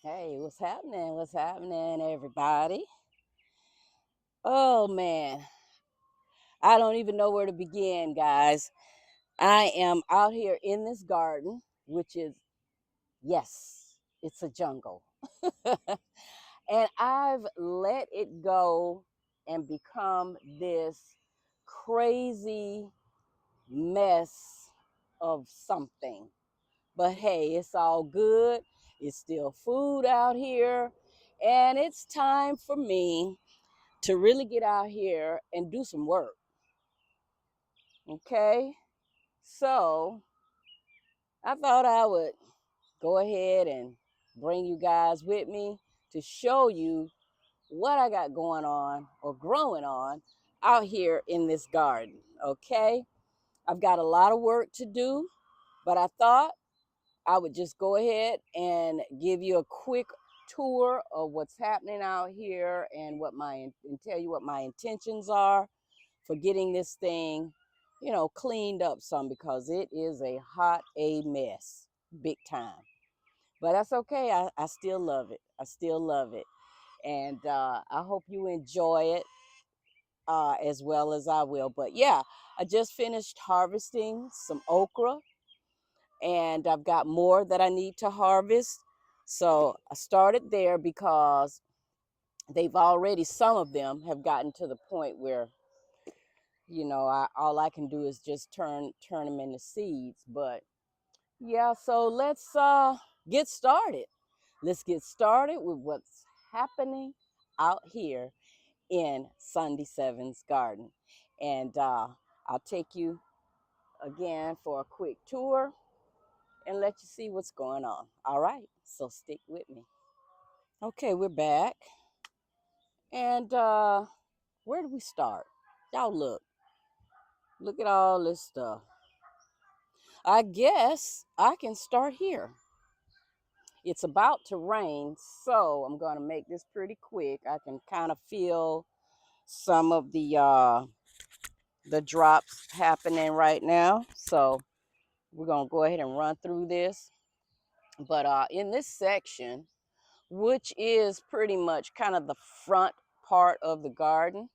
Hey, what's happening? What's happening, everybody? Oh man, I don't even know where to begin, guys. I am out here in this garden, which is, yes, it's a jungle. And I've let it go and become this crazy mess of something. But hey, it's all good. It's still food out here. And it's time for me to really get out here and do some work. Okay. So I thought I would go ahead and bring you guys with me to show you what I got going on or growing on out here in this garden. Okay. I've got a lot of work to do, but I thought I would just go ahead and give you a quick tour of what's happening out here and and tell you what my intentions are for getting this thing, cleaned up some because it is a mess, big time. But that's okay. I still love it. I still love it. And I hope you enjoy it as well as I will. But yeah, I just finished harvesting some okra and I've got more that I need to harvest. So I started there because some of them have gotten to the point where all I can do is just turn them into seeds. But yeah, so let's get started. Let's get started with what's happening out here in Sunday Seven's garden. And I'll take you again for a quick tour and let you see what's going on. All right, so stick with me. Okay, we're back. And where do we start? Y'all look at all this stuff. I guess I can start here. It's about to rain, so I'm going to make this pretty quick. I can kind of feel some of the drops happening right now. So we're going to go ahead and run through this. But in this section, which is pretty much kind of the front part of the garden,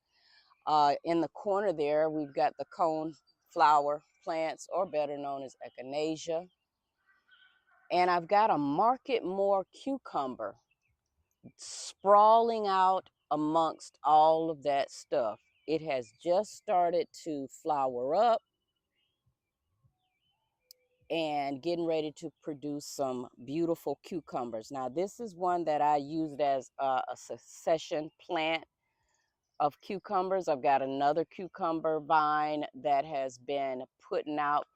in the corner there, we've got the cone flower plants, or better known as echinacea. And I've got a market more cucumber sprawling out amongst all of that stuff. It has just started to flower up and getting ready to produce some beautiful cucumbers. Now, this is one that I used as a succession plant of cucumbers. I've got another cucumber vine that has been putting out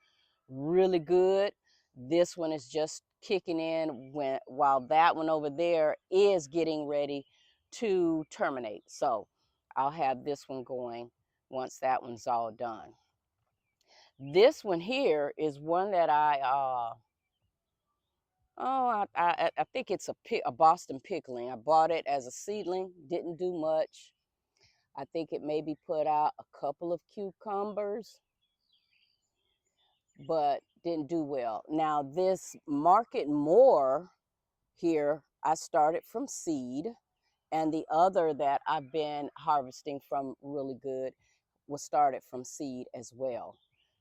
really good. This one is just kicking in while that one over there is getting ready to terminate. So I'll have this one going once that one's all done. This one here is one that I think it's a Boston pickling. I bought it as a seedling, didn't do much. I think it maybe put out a couple of cucumbers, but didn't do well. Now this Market More here, I started from seed, and the other that I've been harvesting from really good was started from seed as well.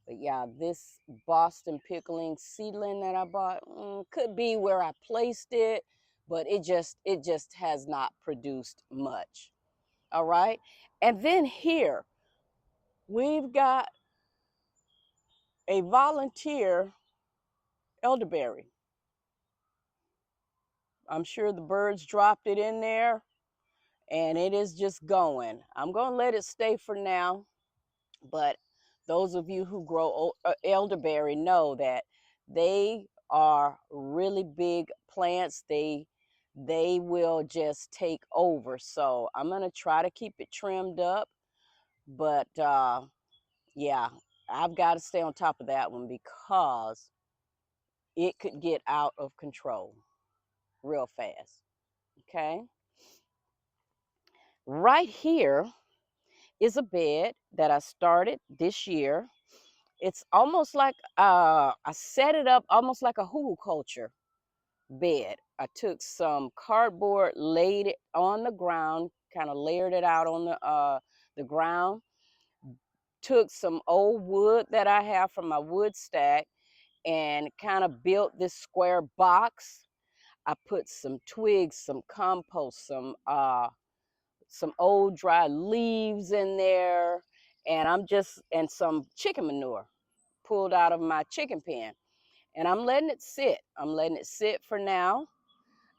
But yeah, this Boston pickling seedling that I bought could be where I placed it, but it just has not produced much. All right. And then here we've got a volunteer elderberry. I'm sure the birds dropped it in there and it is just going. I'm going to let it stay for now, but those of you who grow elderberry know that they are really big plants. They will just take over. So I'm going to try to keep it trimmed up, but yeah, I've got to stay on top of that one because it could get out of control real fast. Okay. Right here is a bed that I started this year. It's almost like I set it up almost like a hugelkultur bed. I took some cardboard, laid it on the ground, kind of layered it out on the ground. Took some old wood that I have from my wood stack and kind of built this square box. I put some twigs, some compost, some old dry leaves in there, and some chicken manure pulled out of my chicken pen. And I'm letting it sit. I'm letting it sit for now,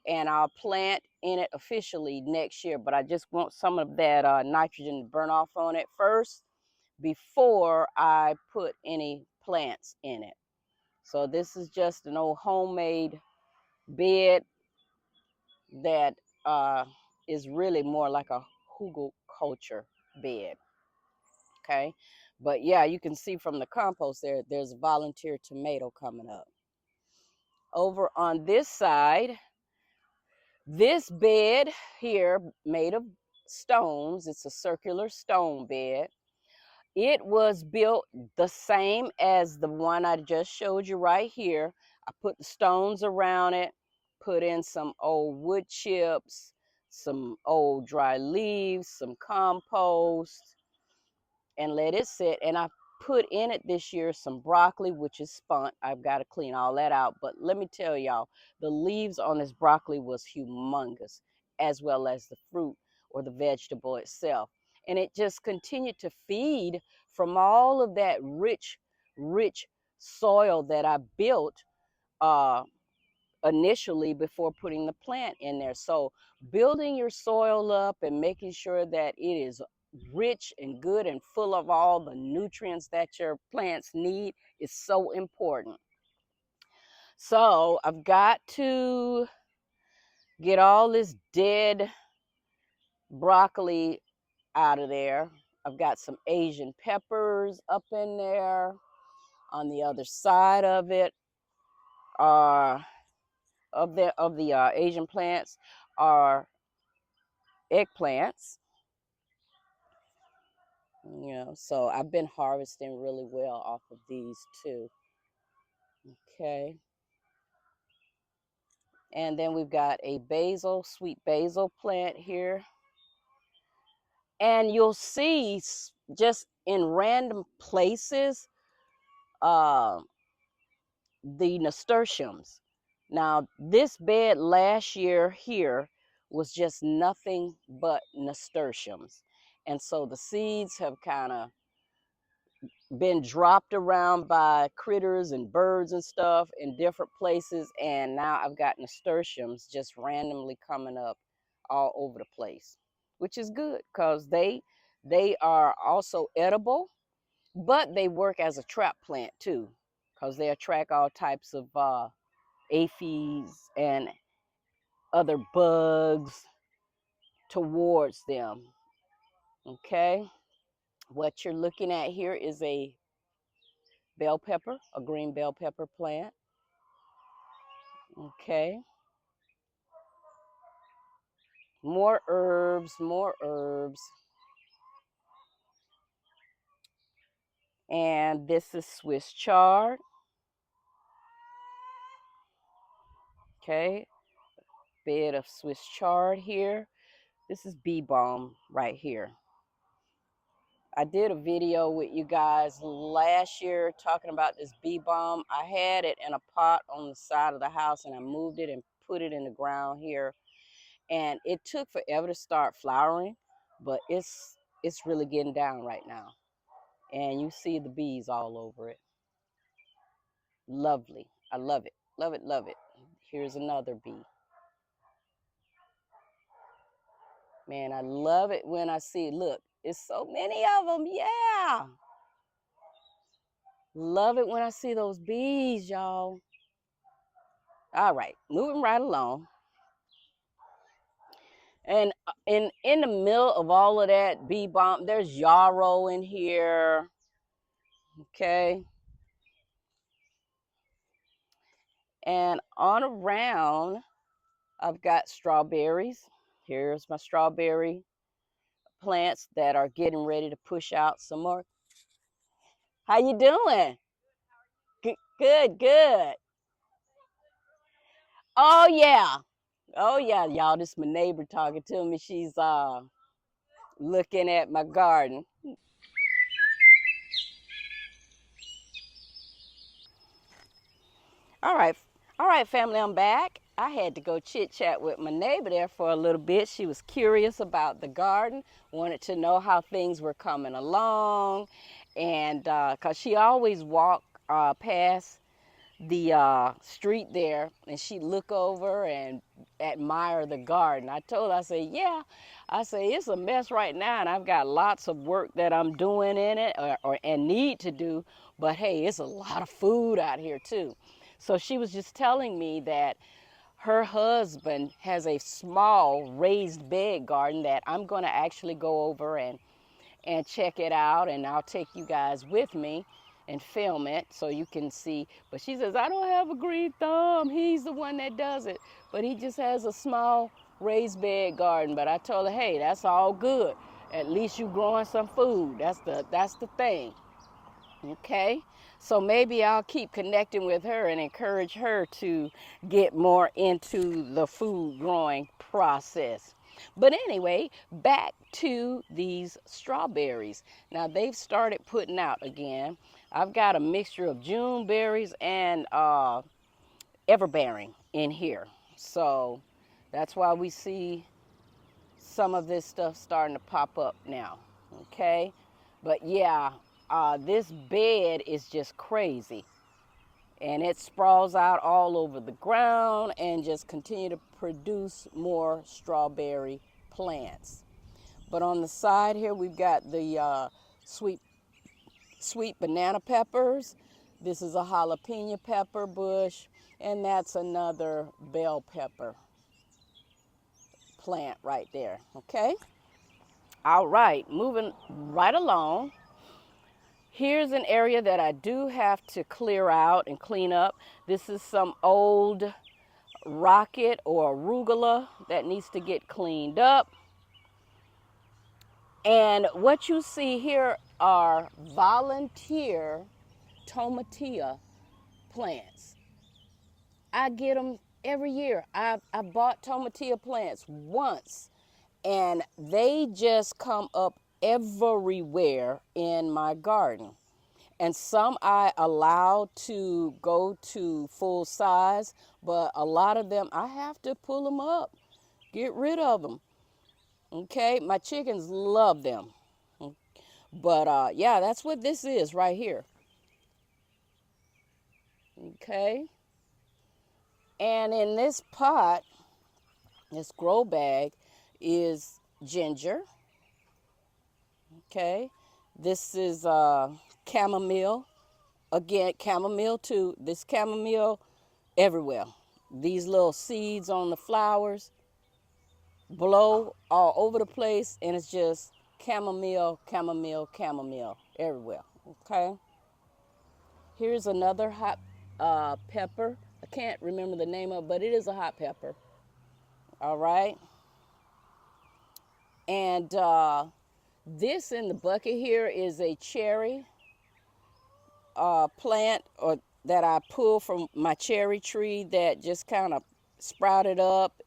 and I'll plant in it officially next year. But I just want some of that nitrogen to burn off on it first before I put any plants in it. So this is just an old homemade bed that is really more like a hugelkultur bed. Okay, but yeah, you can see from the compost there's a volunteer tomato coming up. Over on this side, this bed here made of stones, it's a circular stone bed. It was built the same as the one I just showed you right here. I put the stones around it, put in some old wood chips, some old dry leaves, some compost, and let it sit. And I put in it this year some broccoli, which is spunt. I've got to clean all that out. But let me tell y'all, the leaves on this broccoli was humongous, as well as the fruit or the vegetable itself. And it just continued to feed from all of that rich soil that I built uh, initially before putting the plant in there. So building your soil up and making sure that it is rich and good and full of all the nutrients that your plants need is so important. So I've got to get all this dead broccoli out of there. I've got some Asian peppers up in there. On the other side of it are of the Asian plants are eggplants. So I've been harvesting really well off of these too. Okay. And then we've got a sweet basil plant here. And you'll see just in random places uh, the nasturtiums. Now, this bed last year here was just nothing but nasturtiums. And so the seeds have kind of been dropped around by critters and birds and stuff in different places, and now I've got nasturtiums just randomly coming up all over the place, which is good because they are also edible, but they work as a trap plant too because they attract all types of aphids and other bugs towards them. Okay, what you're looking at here is a bell pepper, a green bell pepper plant. Okay. More herbs, more herbs. And this is Swiss chard. Okay. Bed of Swiss chard here. This is bee balm right here. I did a video with you guys last year talking about this bee balm. I had it in a pot on the side of the house and I moved it and put it in the ground here. And it took forever to start flowering, but it's really getting down right now. And you see the bees all over it. Lovely. I love it. Love it, love it. Here's another bee. Man, I love it when I see, look, it's so many of them. Yeah. Love it when I see those bees, y'all. All right, moving right along. And in the middle of all of that bee balm, there's yarrow in here. Okay. And on around, I've got strawberries. Here's my strawberry plants that are getting ready to push out some more. How you doing? Good, good, good. Oh yeah, Oh yeah, y'all, this is my neighbor talking to me. She's looking at my garden. All right. All right, family, I'm back. I had to go chit chat with my neighbor there for a little bit. She was curious about the garden, wanted to know how things were coming along, and because she always walked past the street there, and she'd look over and admire the garden. I told her, I said, yeah, I say it's a mess right now, and I've got lots of work that I'm doing in it or and need to do, but hey, it's a lot of food out here too. So she was just telling me that her husband has a small raised bed garden that I'm going to actually go over and check it out, and I'll take you guys with me and film it so you can see. But she says, I don't have a green thumb. He's the one that does it. But he just has a small raised bed garden. But I told her, hey, that's all good. At least you growing some food. That's the thing. Okay, so maybe I'll keep connecting with her and encourage her to get more into the food growing process. But anyway, back to these strawberries. Now they've started putting out again. I've got a mixture of June berries and everbearing in here. So that's why we see some of this stuff starting to pop up now. Okay, but yeah, this bed is just crazy, and it sprawls out all over the ground and just continue to produce more strawberry plants. But on the side here, we've got the sweet sweet banana peppers. This is a jalapeno pepper bush, and that's another bell pepper plant right there. Okay. All right, moving right along. Here's an area that I do have to clear out and clean up. This is some old rocket or arugula that needs to get cleaned up. And what you see here are volunteer tomatillo plants. I get them every year. I bought tomatillo plants once, and they just come up everywhere in my garden. And some I allow to go to full size, but a lot of them I have to pull them up, get rid of them. Okay, my chickens love them. But yeah, that's what this is right here. Okay, and in this pot, this grow bag, is ginger. Okay, this is chamomile. Again, chamomile too. This chamomile everywhere. These little seeds on the flowers blow all over the place, and it's just chamomile, chamomile, chamomile everywhere. Okay. Here's another hot pepper. I can't remember the name of it, but it is a hot pepper. All right. And this in the bucket here is a cherry plant or that I pulled from my cherry tree that just kind of sprouted up.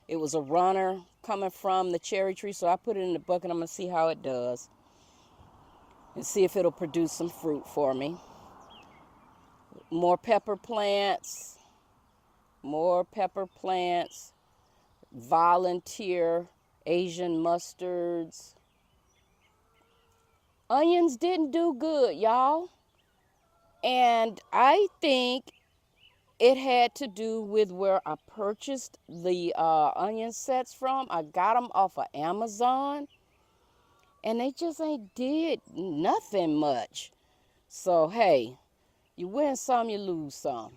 It was a runner coming from the cherry tree, so I put it in the bucket. I'm going to see how it does and see if it'll produce some fruit for me. More pepper plants, volunteer Asian mustards. Onions didn't do good, y'all. And I think it had to do with where I purchased the onion sets from. I got them off of Amazon, and they just ain't did nothing much. So, hey, you win some, you lose some.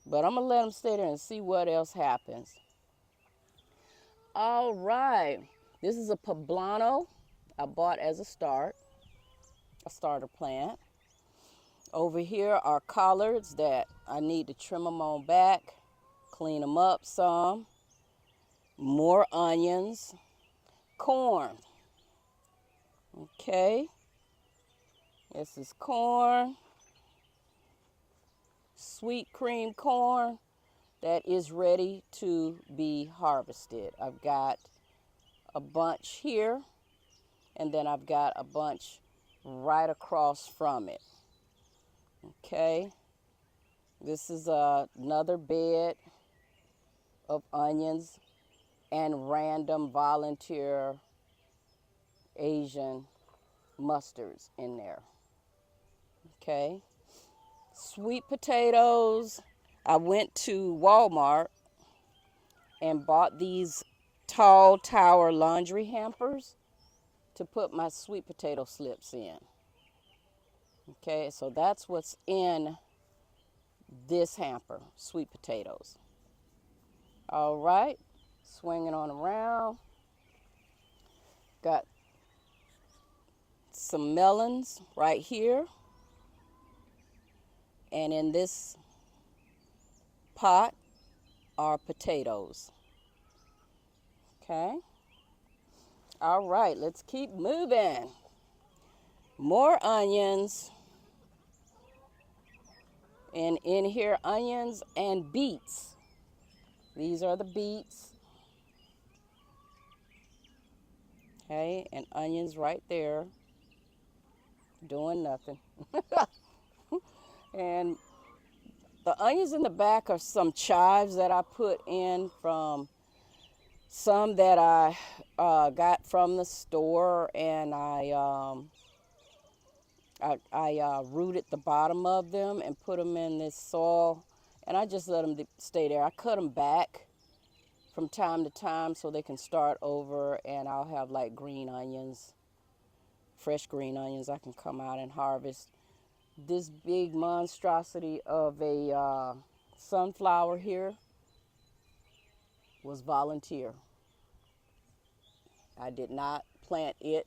But I'm going to let them stay there and see what else happens. All right. This is a poblano I bought as a starter plant. Over here are collards that I need to trim them on back, clean them up some. More onions. Corn. Okay. This is corn. Sweet cream corn. that is ready to be harvested. I've got a bunch here, and then I've got a bunch right across from it. Okay, this is another bed of onions and random volunteer Asian mustards in there. Okay, sweet potatoes. I went to Walmart and bought these tall tower laundry hampers to put my sweet potato slips in. Okay, so that's what's in this hamper, sweet potatoes. All right, swinging on around. Got some melons right here. And in this pot are potatoes. Okay. All right, let's keep moving. More onions. And in here, onions and beets. These are the beets. Okay, and onions right there. Doing nothing. And the onions in the back are some chives that I put in from some that I got from the store, and I rooted the bottom of them and put them in this soil, and I just let them stay there. I cut them back from time to time so they can start over, and I'll have like green onions, fresh green onions I can come out and harvest. This big monstrosity of a sunflower here was volunteer. I did not plant it.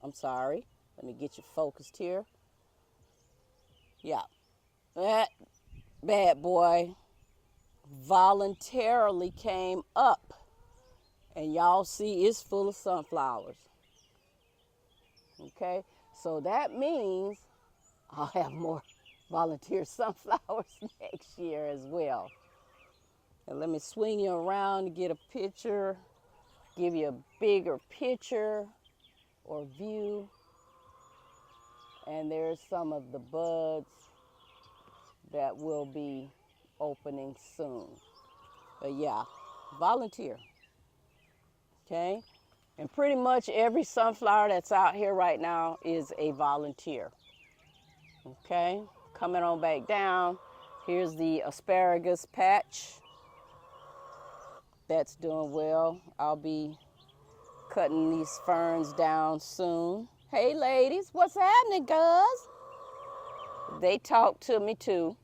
I'm sorry. Let me get you focused here. Yeah, that bad boy voluntarily came up, and y'all see it's full of sunflowers. Okay, so that means I'll have more volunteer sunflowers next year as well. And let me swing you around to get a picture, give you a bigger picture or view. And there's some of the buds that will be opening soon. But yeah, volunteer. Okay, and pretty much every sunflower that's out here right now is a volunteer. Okay, coming on back down, here's the asparagus patch. That's doing well. I'll be cutting these ferns down soon. Hey ladies, what's happening, guys? They talk to me too.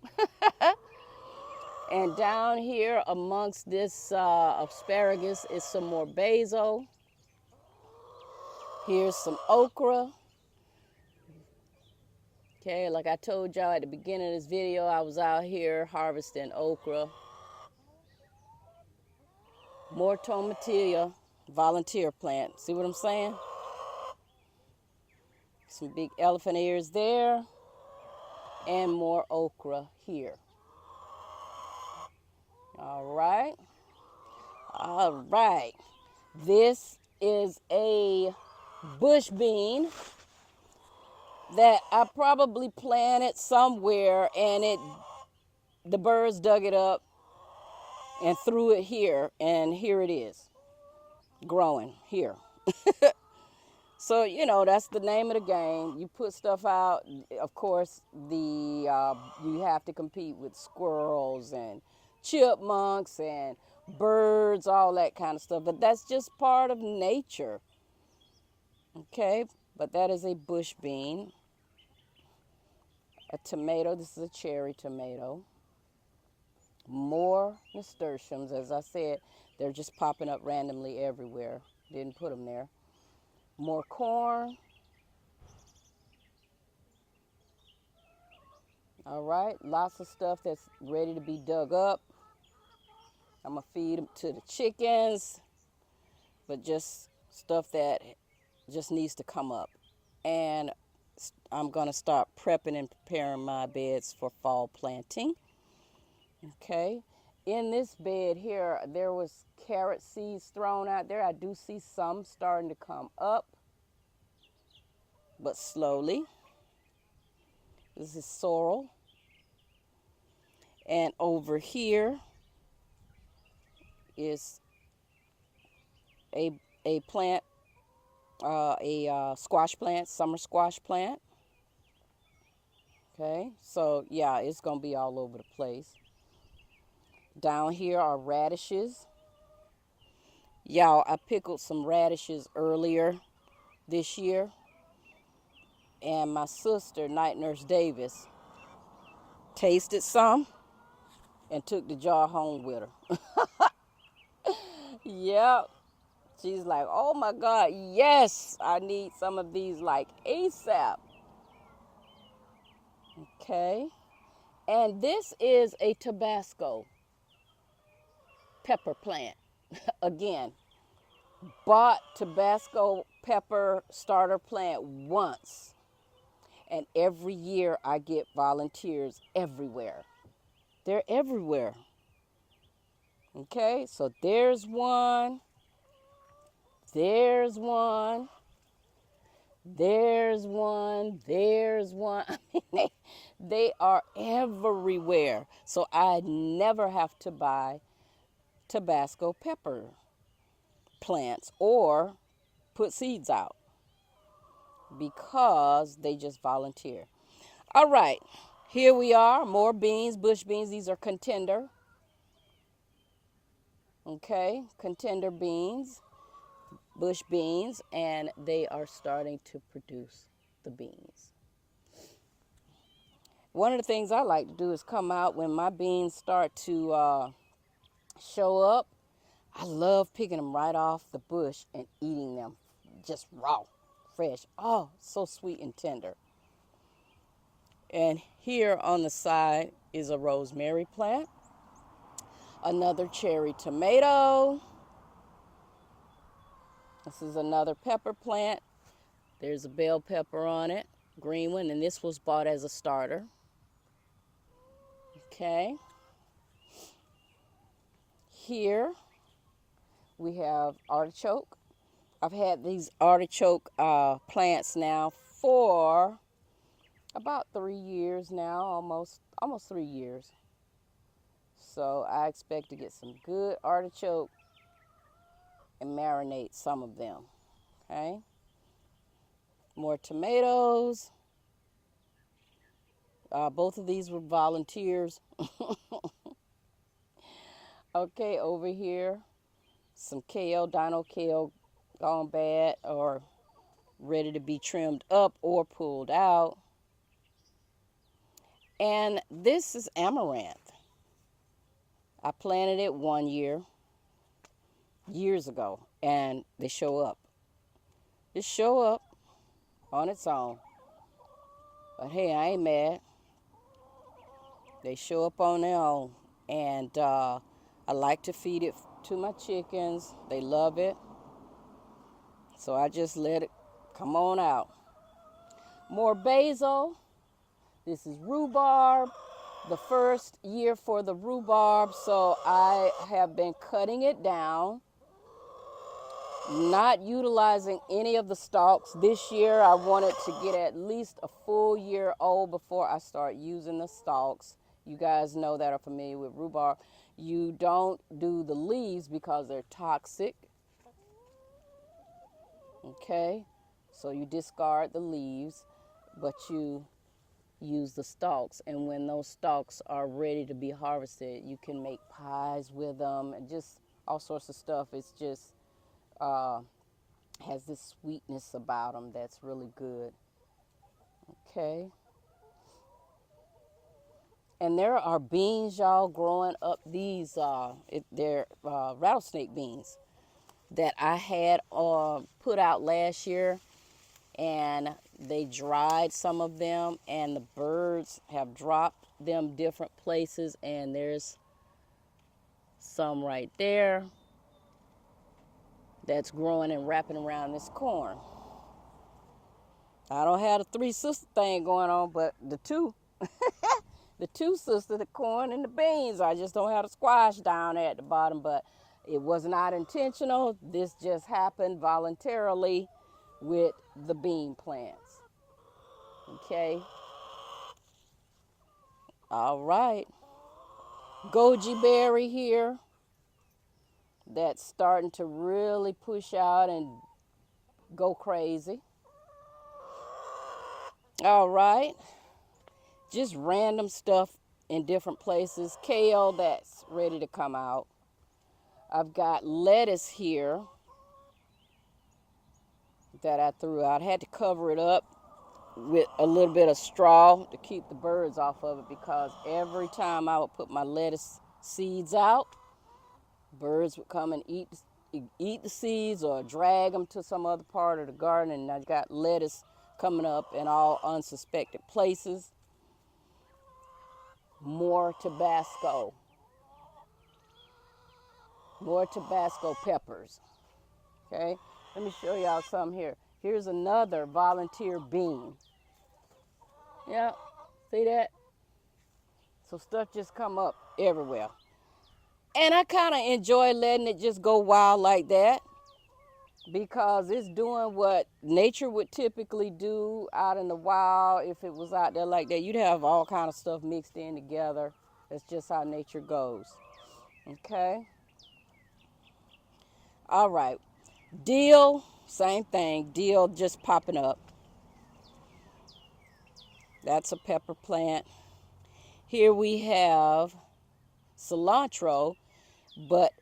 And down here amongst this asparagus is some more basil. Here's some okra. Okay, like I told y'all at the beginning of this video, I was out here harvesting okra. More tomatillo, volunteer plant. See what I'm saying? Some big elephant ears there. And more okra here. All right. All right. This is a bush bean that I probably planted somewhere, and the birds dug it up and threw it here, and here it is, growing here. So, you know, that's the name of the game. You put stuff out, of course, you have to compete with squirrels and chipmunks and birds, all that kind of stuff. But that's just part of nature. Okay, but that is a bush bean. A tomato, this is a cherry tomato. More nasturtiums, as I said, they're just popping up randomly everywhere. Didn't put them there. More corn. All right, lots of stuff that's ready to be dug up. I'm gonna feed them to the chickens, but just stuff that just needs to come up. And I'm gonna start prepping and preparing my beds for fall planting. Okay, in this bed here, there was carrot seeds thrown out there. I do see some starting to come up, but slowly. This is sorrel. And over here is a, a plant, a squash plant, summer squash plant. Okay, so yeah, it's going to be all over the place. Down here are radishes. Y'all, I pickled some radishes earlier this year, and my sister, Night Nurse Davis, tasted some and took the jar home with her. Yep. She's like, oh my God, yes, I need some of these like ASAP. Okay. And this is a Tabasco pepper plant. Again, bought Tabasco pepper starter plant once. And every year I get volunteers everywhere. They're everywhere. Okay, so there's one. There's one. There's one. There's one. I mean, they are everywhere. So I never have to buy Tabasco pepper plants or put seeds out because they just volunteer. All right, here we are, more beans, bush beans. These are contender. Okay, contender beans, bush beans, and they are starting to produce the beans. One of the things I like to do is come out when my beans start to show up. I love picking them right off the bush and eating them just raw, fresh. Oh, so sweet and tender. And here on the side is a rosemary plant, another cherry tomato. This is another pepper plant. There's a bell pepper on it, green one, and this was bought as a starter. Okay. Here we have artichoke. I've had these artichoke plants now for about 3 years now, almost 3 years. So I expect to get some good artichoke and marinate some of them. Okay. More tomatoes. Both of these were volunteers. Okay, over here, some kale, dino kale gone bad or ready to be trimmed up or pulled out. And this is amaranth. I planted it 1 year, years ago, and they show up. Just show up on its own. But hey, I ain't mad. They show up on their own. And I like to feed it to my chickens. They love it. So I just let it come on out. More basil. This is rhubarb. The first year for the rhubarb, so I have been cutting it down, not utilizing any of the stalks. This year I wanted to get at least a full year old before I start using the stalks. You guys know that are familiar with rhubarb. You don't do the leaves because they're toxic. Okay, so you discard the leaves, but you use the stalks, and when those stalks are ready to be harvested, you can make pies with them and just all sorts of stuff. It's just has this sweetness about them that's really good. Okay, and there are beans, y'all, growing up. These they're rattlesnake beans that I had put out last year, and they dried some of them, and the birds have dropped them different places, and there's some right there that's growing and wrapping around this corn. I don't have the three sister thing going on, but the two the two sisters, the corn and the beans. I just don't have the squash down there at the bottom, but it was not intentional. This just happened voluntarily with the bean plants. Okay. All right. Goji berry here. That's starting to really push out and go crazy. All right. Just random stuff in different places. Kale that's ready to come out. I've got lettuce here that I threw out. I had to cover it up with a little bit of straw to keep the birds off of it, because every time I would put my lettuce seeds out, birds would come and eat the seeds or drag them to some other part of the garden, and I got lettuce coming up in all unsuspected places. More Tabasco peppers. Okay, let me show y'all some here. Here's another volunteer bean. Yeah, see that? So stuff just come up everywhere. And I kind of enjoy letting it just go wild like that, because it's doing what nature would typically do out in the wild. If it was out there like that, you'd have all kind of stuff mixed in together. That's just how nature goes. Okay. All right. Dill, same thing. Dill just popping up. That's a pepper plant. Here we have cilantro, but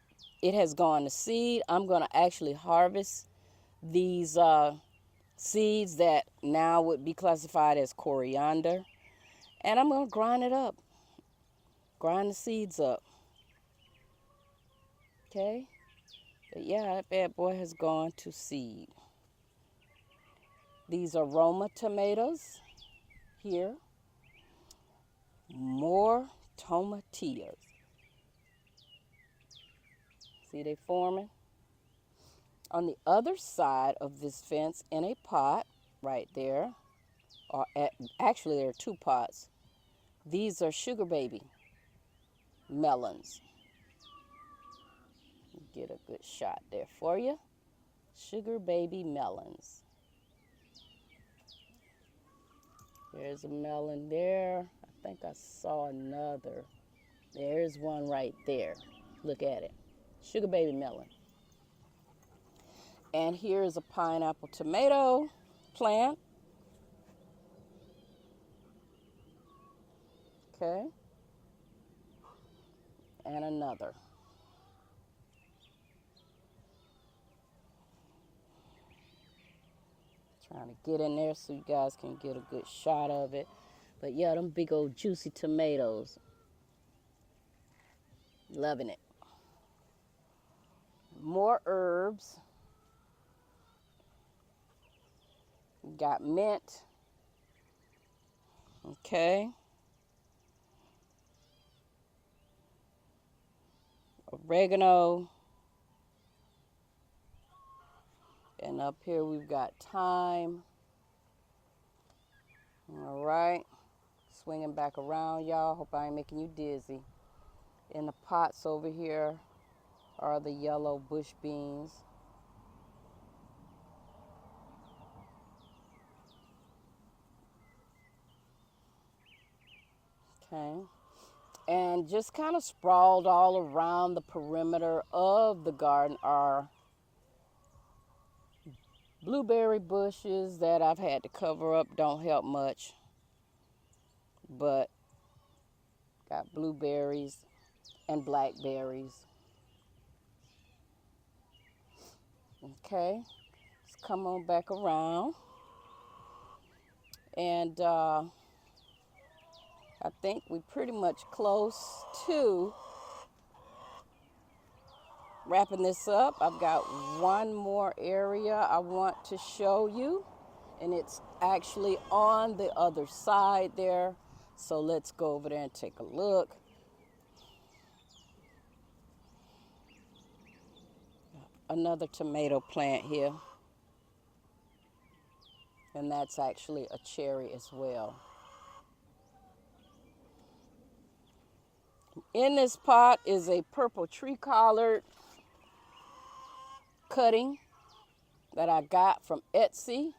it has gone to seed. I'm going to actually harvest these seeds that now would be classified as coriander, and I'm going to grind it up. Grind the seeds up. Okay? But yeah, that bad boy has gone to seed. These are Roma tomatoes here. More tomatillas. See they forming? On the other side of this fence, in a pot right there, actually there are two pots. These are sugar baby melons. Get a good shot there for you. Sugar baby melons. There's a melon there. I think I saw another. There's one right there. Look at it. Sugar baby melon. And here's a pineapple tomato plant. Okay. And another. Trying to get in there so you guys can get a good shot of it. But yeah, them big old juicy tomatoes. Loving it. More herbs. Got mint. Okay. Oregano. And up here we've got thyme. All right. Swinging back around, y'all. Hope I ain't making you dizzy. In the pots over here are the yellow bush beans. Okay. And just kind of sprawled all around the perimeter of the garden are blueberry bushes that I've had to cover up. Don't help much. But got blueberries and blackberries. Okay. Let's come on back around. And I think we're pretty much close to wrapping this up. I've got one more area I want to show you, and it's actually on the other side there. So let's go over there and take a look. Another tomato plant here, and that's actually a cherry as well. In this pot is a purple tree collard cutting that I got from Etsy.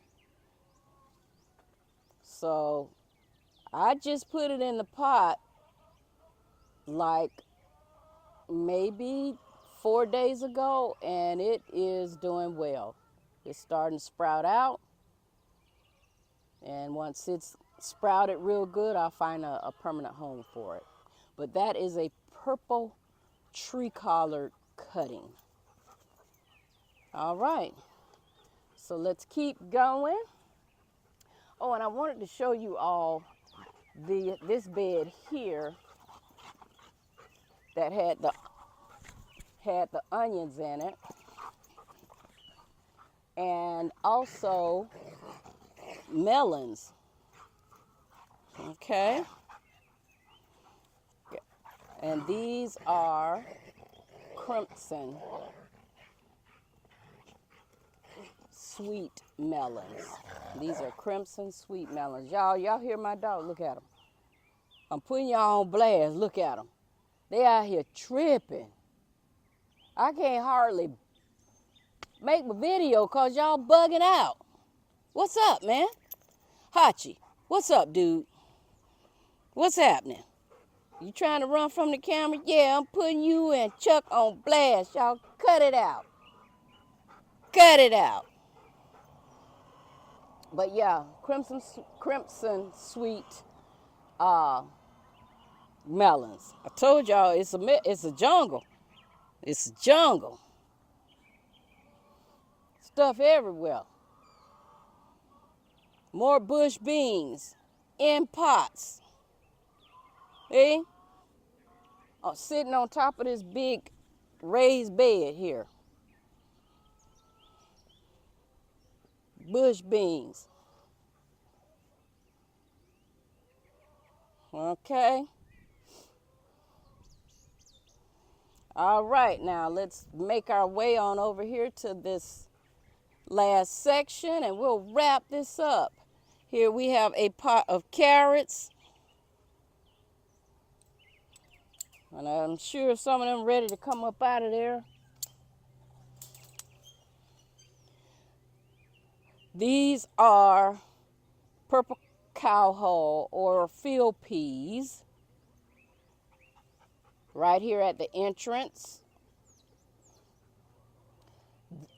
So I just put it in the pot like maybe 4 days ago, and it is doing well. It's starting to sprout out, and once it's sprouted real good, I'll find a permanent home for it. But that is a purple tree collard cutting. All right, so let's keep going. Oh, and I wanted to show you all this bed here that had the onions in it, and also melons. Okay, and these are crimson sweet melons. These are crimson sweet melons. Y'all hear my dog? Look at them. I'm putting y'all on blast. Look at them. They out here tripping. I can't hardly make my video because y'all bugging out. What's up, man? Hachi, what's up, dude? What's happening? You trying to run from the camera? Yeah, I'm putting you and Chuck on blast. Y'all cut it out. Cut it out. But yeah, crimson sweet melons. I told y'all it's a jungle. It's a jungle. Stuff everywhere. More bush beans in pots. See? Oh, sitting on top of this big raised bed here. Bush beans. Okay. All right, now let's make our way on over here to this last section and we'll wrap this up. Here we have a pot of carrots. And I'm sure some of them ready to come up out of there. These are purple cowhole or field peas right here at the entrance.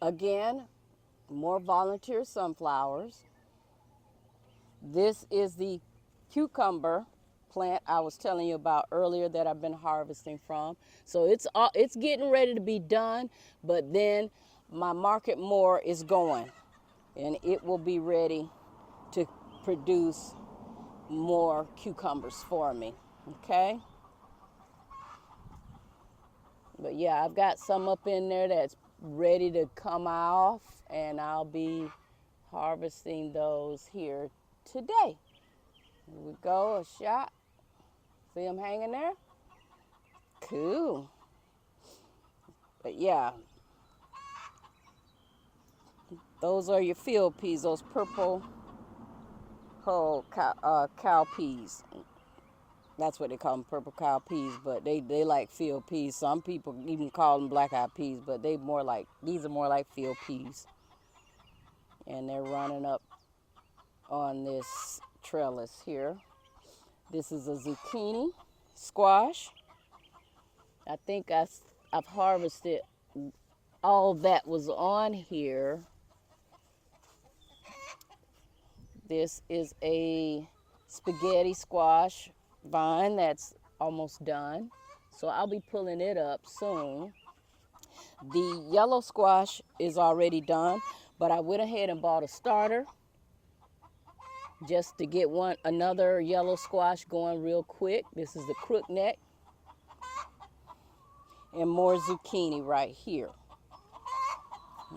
Again, more volunteer sunflowers. This is the cucumber plant I was telling you about earlier that I've been harvesting from. So it's getting ready to be done, but then my market more is going and it will be ready to produce more cucumbers for me. Okay? But yeah, I've got some up in there that's ready to come off, and I'll be harvesting those here today. Here we go, a shot. See them hanging there? Cool. But yeah, those are your field peas, those purple whole cow peas. That's what they call them, purple cow peas, but they like field peas. Some people even call them black-eyed peas, but these are more like field peas. And they're running up on this trellis here. This is a zucchini squash. I think I've harvested all that was on here. This is a spaghetti squash vine that's almost done, so I'll be pulling it up soon. The yellow squash is already done, but I went ahead and bought a starter just to get another yellow squash going real quick. This is the crookneck, and more zucchini right here.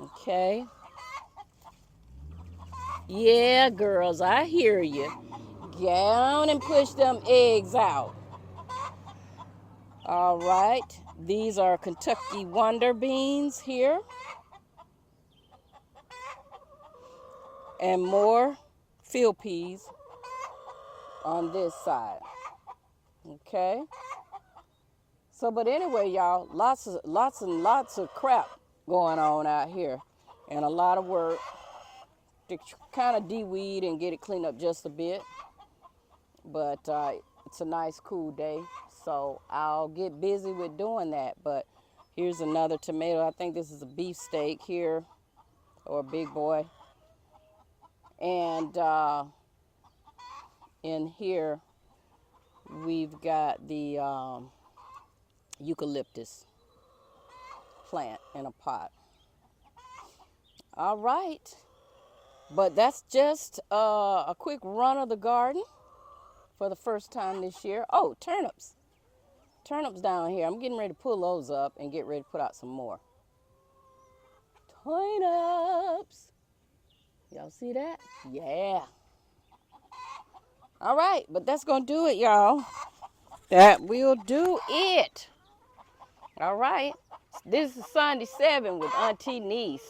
Okay. Yeah, girls, I hear you. Get on and push them eggs out. All right, these are Kentucky Wonder Beans here. And more field peas on this side. Okay. So, but anyway, y'all, lots and lots of crap going on out here, and a lot of work to kind of de-weed and get it cleaned up just a bit. But it's a nice, cool day, so I'll get busy with doing that. But here's another tomato. I think this is a beefsteak here, or a big boy. And in here, we've got the eucalyptus plant in a pot. All right. But that's just a quick run of the garden for the first time this year. Oh, turnips. Turnips down here. I'm getting ready to pull those up and get ready to put out some more. Turnips. Y'all see that? Yeah. All right, but that's going to do it, y'all. That will do it. All right. This is Sunday 7 with AN-T-NEES.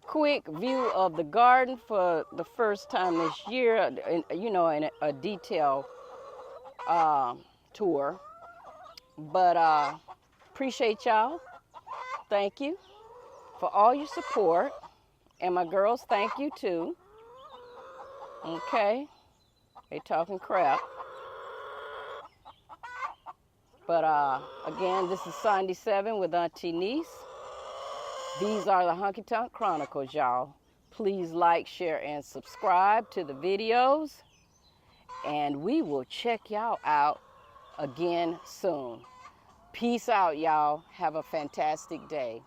Quick view of the garden for the first time this year, in a detailed tour. But appreciate y'all. Thank you for all your support. And my girls, thank you too. Okay. They talking crap. But again, this is Sunday 7 with AN-T-NEES. These are the Honky Tonk Chronicles, y'all. Please like, share, and subscribe to the videos. And we will check y'all out again soon. Peace out, y'all. Have a fantastic day.